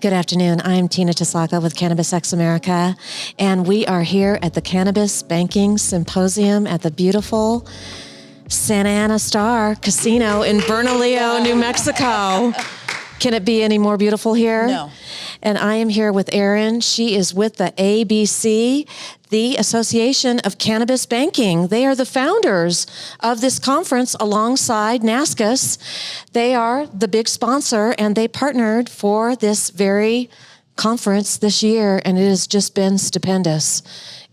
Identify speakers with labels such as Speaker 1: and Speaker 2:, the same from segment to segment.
Speaker 1: Good afternoon. I'm Tina Taslaka with Cannabis X America, and we are here at the Cannabis Banking Symposium at the beautiful Santa Ana Star Casino in Bernalillo, New Mexico. Can it be any more beautiful here?
Speaker 2: No.
Speaker 1: And I am here with Erin. She is with the ABC, the Association of Cannabis Banking. They are the founders of this conference alongside NASCAS. They are the big sponsor, and they partnered for this very conference this year, and it has just been stupendous.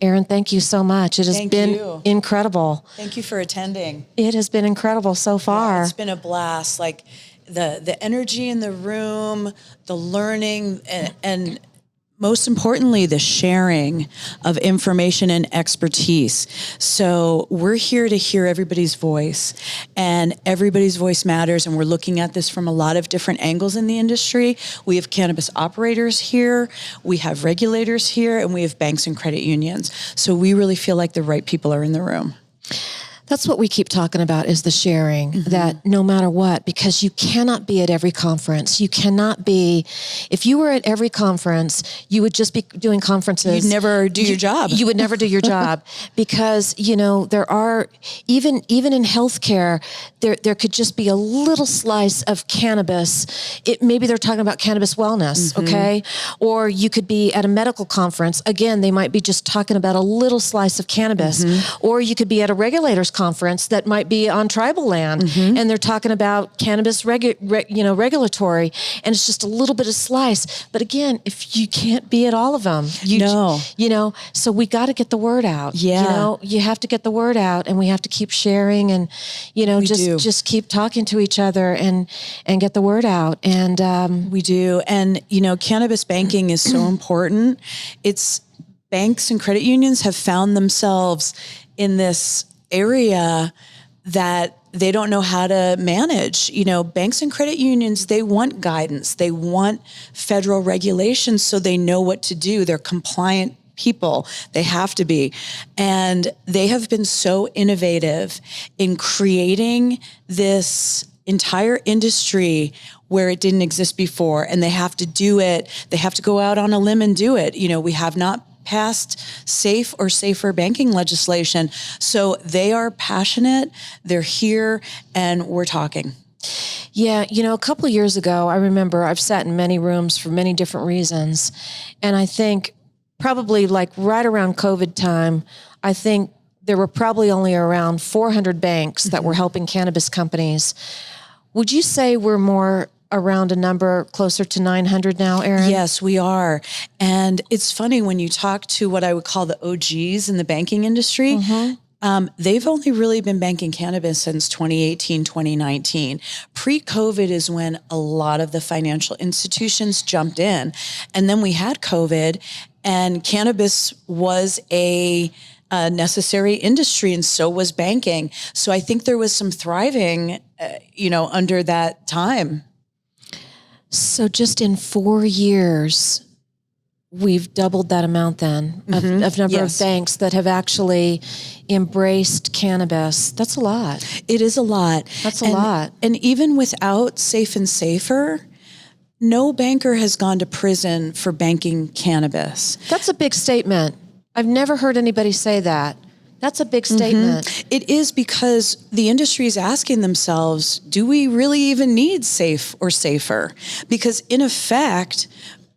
Speaker 1: Erin, thank you so much. It has been incredible.
Speaker 2: Thank you for attending.
Speaker 1: It has been incredible so far.
Speaker 2: Yeah, it's been a blast. Like the energy in the room, the learning, and most importantly, the sharing of information and expertise. So we're here to hear everybody's voice, and everybody's voice matters. And we're looking at this from a lot of different angles in the industry. We have cannabis operators here, we have regulators here, and we have banks and credit unions. So we really feel like the right people are in the room.
Speaker 1: That's what we keep talking about, is the sharing, that no matter what, because you cannot be at every conference. You cannot be, if you were at every conference, you would just be doing conferences.
Speaker 2: You'd never do your job.
Speaker 1: You would never do your job because, you know, there are, even in healthcare, there could just be a little slice of cannabis. Maybe they're talking about cannabis wellness, okay? Or you could be at a medical conference. Again, they might be just talking about a little slice of cannabis. Or you could be at a regulator's conference that might be on tribal land, and they're talking about cannabis regulatory, and it's just a little bit of slice. But again, if you can't be at all of them, so we got to get the word out. You have to get the word out, and we have to keep sharing, and just keep talking to each other and get the word out. And
Speaker 2: we do. And cannabis banking is so important. It's banks and credit unions have found themselves in this area that they don't know how to manage. Banks and credit unions, they want guidance. They want federal regulations so they know what to do. They're compliant people. They have to be. And they have been so innovative in creating this entire industry where it didn't exist before. And they have to do it. They have to go out on a limb and do it. We have not passed safe or safer banking legislation. So they are passionate, they're here, and we're talking.
Speaker 1: Yeah, a couple of years ago, I remember I've sat in many rooms for many different reasons. And I think probably like right around COVID time, I think there were probably only around 400 banks that were helping cannabis companies. Would you say we're more around a number closer to 900 now, Erin?
Speaker 2: Yes, we are. And it's funny when you talk to what I would call the OGs in the banking industry, they've only really been banking cannabis since 2018, 2019. Pre-COVID is when a lot of the financial institutions jumped in. And then we had COVID, and cannabis was a necessary industry, and so was banking. So I think there was some thriving, under that time.
Speaker 1: So just in 4 years, we've doubled that amount then of number of banks that have actually embraced cannabis. That's a lot.
Speaker 2: It is a lot.
Speaker 1: That's a lot.
Speaker 2: And even without Safe and Safer, no banker has gone to prison for banking cannabis.
Speaker 1: That's a big statement. I've never heard anybody say that. That's a big statement.
Speaker 2: It is, because the industry is asking themselves, do we really even need safe or safer? Because in effect,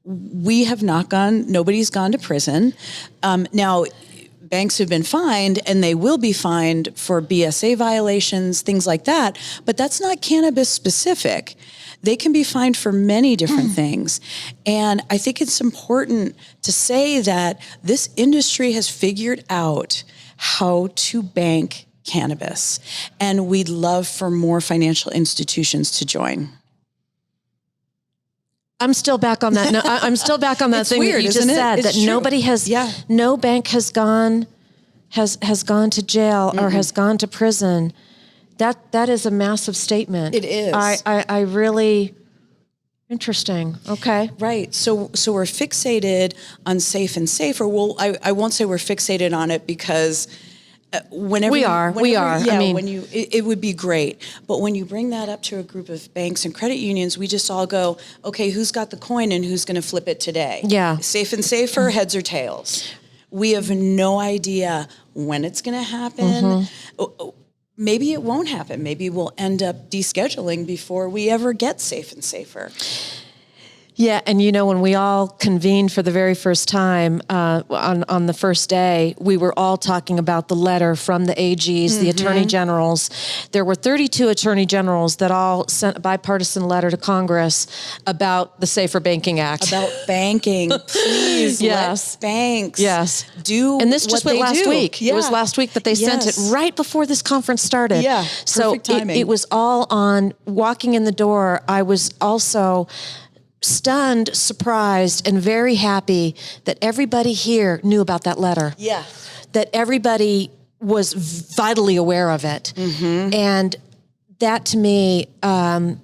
Speaker 2: nobody's gone to prison. Now, banks have been fined, and they will be fined for BSA violations, things like that, but that's not cannabis specific. They can be fined for many different things. And I think it's important to say that this industry has figured out how to bank cannabis. And we'd love for more financial institutions to join.
Speaker 1: I'm still back on that. No, I'm still back on that
Speaker 2: It's
Speaker 1: thing
Speaker 2: weird,
Speaker 1: that you just
Speaker 2: isn't it?
Speaker 1: said,
Speaker 2: It's
Speaker 1: that
Speaker 2: true.
Speaker 1: nobody has, no bank has gone to jail or has gone to prison. That is a massive statement.
Speaker 2: It is.
Speaker 1: I really, interesting. Okay.
Speaker 2: Right. So we're fixated on safe and safer. Well, I won't say we're fixated on it because whenever
Speaker 1: We are.
Speaker 2: Yeah,
Speaker 1: I mean,
Speaker 2: it would be great. But when you bring that up to a group of banks and credit unions, we just all go, okay, who's got the coin and who's going to flip it today?
Speaker 1: Yeah.
Speaker 2: Safe and safer, heads or tails. We have no idea when it's going to happen. Maybe it won't happen. Maybe we'll end up descheduling before we ever get safe and safer.
Speaker 1: Yeah, and when we all convened for the very first time on the first day, we were all talking about the letter from the AGs, the attorney generals. There were 32 attorney generals that all sent a bipartisan letter to Congress about the Safer Banking Act.
Speaker 2: About banking, please.
Speaker 1: Yes.
Speaker 2: Let banks
Speaker 1: do. And this just went last week.
Speaker 2: Yeah.
Speaker 1: It was last week that they sent it right before this conference started.
Speaker 2: Yeah.
Speaker 1: So it was all on walking in the door. I was also stunned, surprised, and very happy that everybody here knew about that letter.
Speaker 2: Yeah.
Speaker 1: That everybody was vitally aware of it. And that to me, I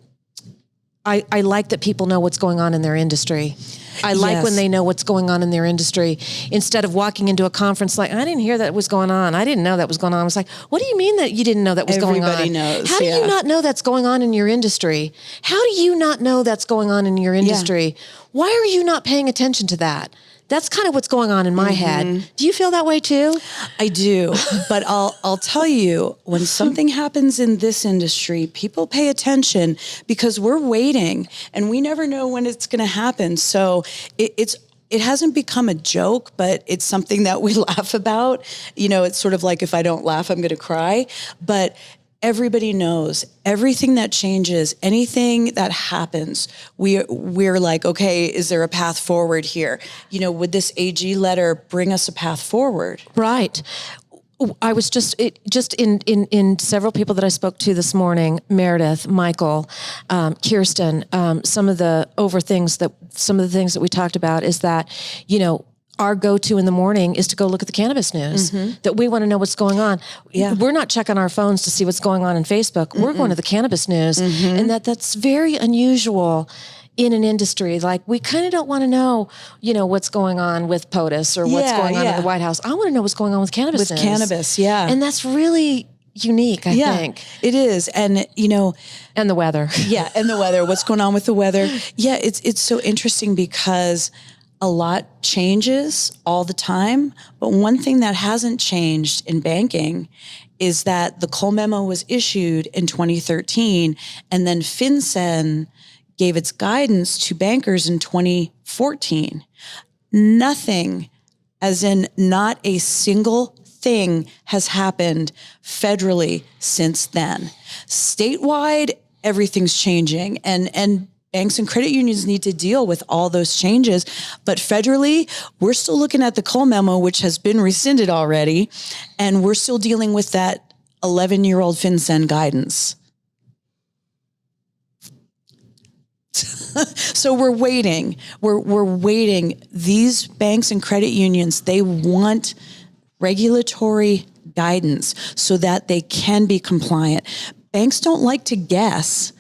Speaker 1: like that people know what's going on in their industry. I like when they know what's going on in their industry instead of walking into a conference like, I didn't hear that was going on. I didn't know that was going on. I was like, what do you mean that you didn't know that was going on?
Speaker 2: Everybody knows.
Speaker 1: How do you not know that's going on in your industry? How do you not know that's going on in your industry? Why are you not paying attention to that? That's kind of what's going on in my head. Do you feel that way too?
Speaker 2: I do, but I'll tell you, when something happens in this industry, people pay attention because we're waiting and we never know when it's going to happen. So it hasn't become a joke, but it's something that we laugh about. It's sort of like, if I don't laugh, I'm going to cry. But everybody knows everything that changes, anything that happens, we're like, okay, is there a path forward here? Would this AG letter bring us a path forward?
Speaker 1: Right. I was just in several people that I spoke to this morning, Meredith, Michael, Kirsten, some of the things that we talked about is that, our go-to in the morning is to go look at the cannabis news, that we want to know what's going on. Yeah. We're not checking our phones to see what's going on in Facebook. We're going to the cannabis news, and that's very unusual in an industry. Like, we kind of don't want to know, what's going on with POTUS or what's going on in the White House. I want to know what's going on with cannabis news.
Speaker 2: Cannabis, yeah.
Speaker 1: And that's really unique, I think.
Speaker 2: It is. And,
Speaker 1: and the weather.
Speaker 2: Yeah, and the weather. What's going on with the weather? Yeah, it's so interesting because a lot changes all the time, but one thing that hasn't changed in banking is that the Cole memo was issued in 2013, and then FinCEN gave its guidance to bankers in 2014. Nothing, as in not a single thing, has happened federally since then. Statewide, everything's changing, and banks and credit unions need to deal with all those changes. But federally, we're still looking at the Cole memo, which has been rescinded already, and we're still dealing with that 11-year-old FinCEN guidance. So we're waiting. We're waiting. These banks and credit unions, they want regulatory guidance so that they can be compliant. Banks don't like to guess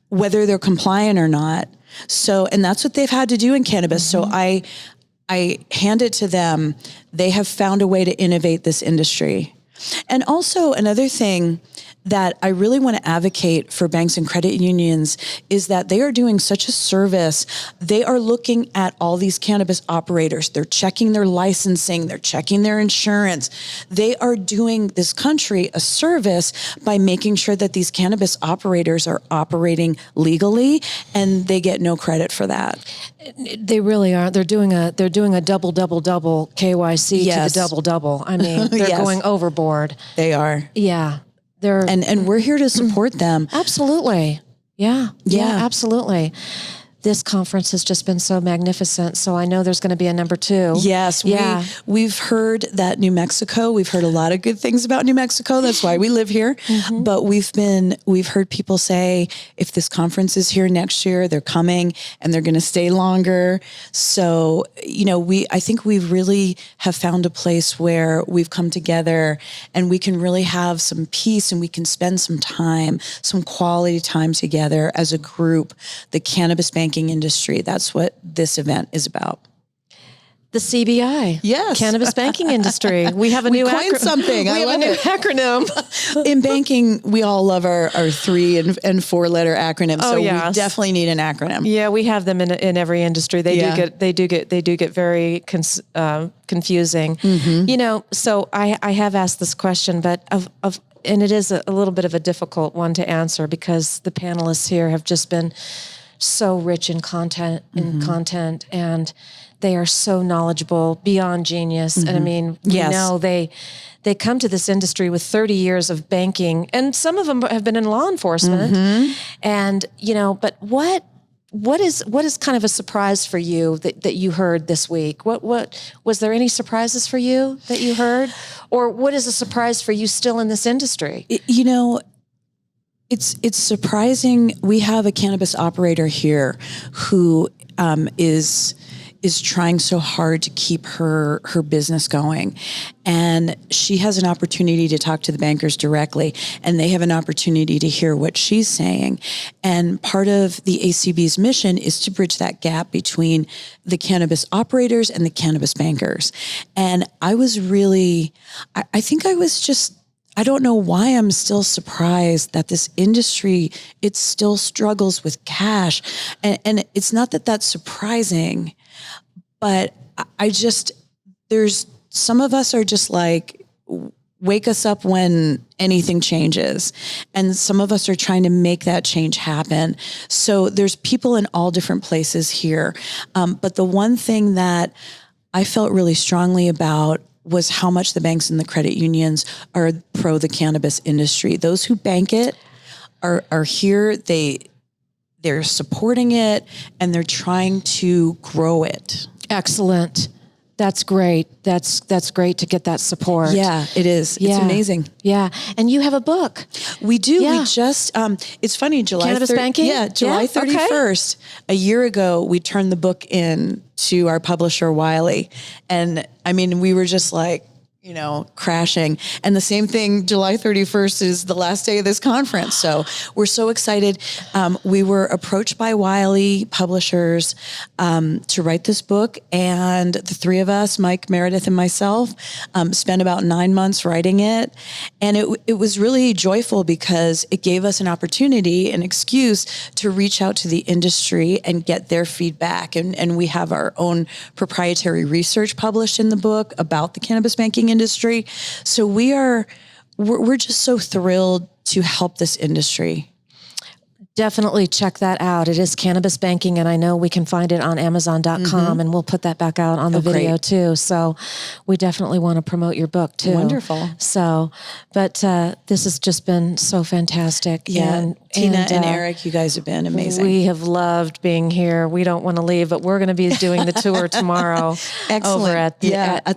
Speaker 2: whether they're compliant or not. So, and that's what they've had to do in cannabis. So I hand it to them. They have found a way to innovate this industry. And also another thing that I really want to advocate for banks and credit unions is that they are doing such a service. They are looking at all these cannabis operators. They're checking their licensing. They're checking their insurance. They are doing this country a service by making sure that these cannabis operators are operating legally, and they get no credit for that.
Speaker 1: They really are. They're doing a double KYC to the double. I mean, they're going overboard.
Speaker 2: They are.
Speaker 1: Yeah.
Speaker 2: And we're here to support them.
Speaker 1: Absolutely. Yeah, absolutely. This conference has just been so magnificent. So I know there's going to be a number 2.
Speaker 2: Yes. Yeah. We've heard that New Mexico, we've heard a lot of good things about New Mexico. That's why we live here. But we've heard people say, if this conference is here next year, they're coming and they're going to stay longer. So, I think we really have found a place where we've come together and we can really have some peace and we can spend some time, some quality time together as a group, the cannabis banking industry. That's what this event is about.
Speaker 1: The CBI.
Speaker 2: Yes.
Speaker 1: Cannabis banking industry. We have a new
Speaker 2: coined something.
Speaker 1: We have a new acronym.
Speaker 2: In banking, we all love our 3 and 4 letter acronyms.
Speaker 1: Oh,
Speaker 2: so
Speaker 1: yes.
Speaker 2: we definitely need an acronym.
Speaker 1: Yeah, we have them in every industry. They do get very confusing. You know, so I have asked this question, but and it is a little bit of a difficult one to answer because the panelists here have just been so rich in content, and they are so knowledgeable, beyond genius. And I mean, we know they come to this industry with 30 years of banking, and some of them have been in law enforcement. And, you know, but what is kind of a surprise for you that you heard this week? What was there any surprises for you that you heard? Or what is a surprise for you still in this industry?
Speaker 2: You know, it's surprising. We have a cannabis operator here who is trying so hard to keep her business going. And she has an opportunity to talk to the bankers directly, and they have an opportunity to hear what she's saying. And part of the ACB's mission is to bridge that gap between the cannabis operators and the cannabis bankers. And I was really, I think I was just, I don't know why I'm still surprised that this industry, it still struggles with cash. And it's not that that's surprising, but I just, there's some of us are just like, wake us up when anything changes. And some of us are trying to make that change happen. So there's people in all different places here. But the one thing that I felt really strongly about was how much the banks and the credit unions are pro the cannabis industry. Those who bank it are here. They're supporting it, and they're trying to grow it.
Speaker 1: Excellent. That's great. That's great to get that support.
Speaker 2: Yeah, it is.
Speaker 1: Yeah.
Speaker 2: It's amazing.
Speaker 1: Yeah. And you have a book.
Speaker 2: We do.
Speaker 1: Yeah.
Speaker 2: We just, it's funny,
Speaker 1: Cannabis Banking?
Speaker 2: Yeah, July 31st, a year ago, we turned the book in to our publisher, Wiley. And I mean, we were just like, you know, crashing. And the same thing, July 31st is the last day of this conference. So we're so excited. We were approached by Wiley Publishers to write this book. And the 3 of us, Mike, Meredith, and myself, spent about 9 months writing it. And it was really joyful because it gave us an opportunity, an excuse to reach out to the industry and get their feedback. And we have our own proprietary research published in the book about the cannabis banking industry. So we're just so thrilled to help this industry.
Speaker 1: Definitely check that out. It is Cannabis Banking, and I know we can find it on Amazon.com, and we'll put that back out on the video too. So we definitely want to promote your book too.
Speaker 2: Wonderful.
Speaker 1: So, but this has just been so fantastic.
Speaker 2: Yeah,
Speaker 1: and
Speaker 2: Tina and Eric, you guys have been amazing.
Speaker 1: We have loved being here. We don't want to leave, but we're going to be doing the tour tomorrow.
Speaker 2: Excellent.
Speaker 1: Over at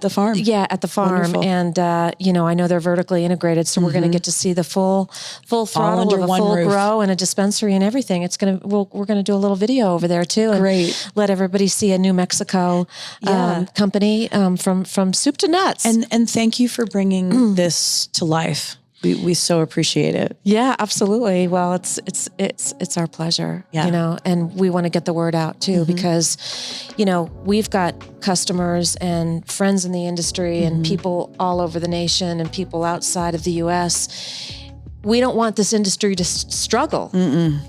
Speaker 2: the farm.
Speaker 1: Yeah, at the farm.
Speaker 2: Wonderful.
Speaker 1: And, you know, I know they're vertically integrated, so we're going to get to see the full throttle
Speaker 2: under
Speaker 1: of a
Speaker 2: one
Speaker 1: full
Speaker 2: roof.
Speaker 1: grow and a dispensary and everything. It's going to, we're going to do a little video over there too. And
Speaker 2: Great.
Speaker 1: let everybody see a New Mexico company from soup to nuts.
Speaker 2: And thank you for bringing this to life. We so appreciate it.
Speaker 1: Yeah, absolutely. Well, it's our pleasure, you know, and we want to get the word out too, because, you know, we've got customers and friends in the industry and people all over the nation and people outside of the U.S. We don't want this industry to struggle.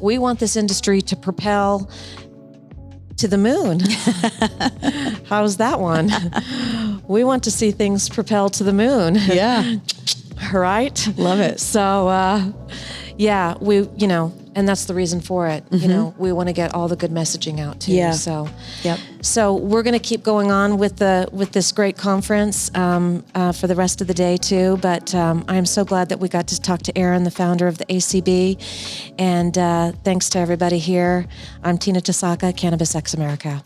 Speaker 1: We want this industry to propel to the moon. How's that one? We want to see things propel to the moon.
Speaker 2: Yeah.
Speaker 1: Right?
Speaker 2: Love it.
Speaker 1: So, yeah, we, you know, and that's the reason for it. You know, we want to get all the good messaging out too.
Speaker 2: Yeah.
Speaker 1: So,
Speaker 2: Yep.
Speaker 1: So we're going to keep going on with this great conference for the rest of the day too. But I'm so glad that we got to talk to Erin, the founder of the ACB. And thanks to everybody here. I'm Tina Tasaka, Cannabis X America.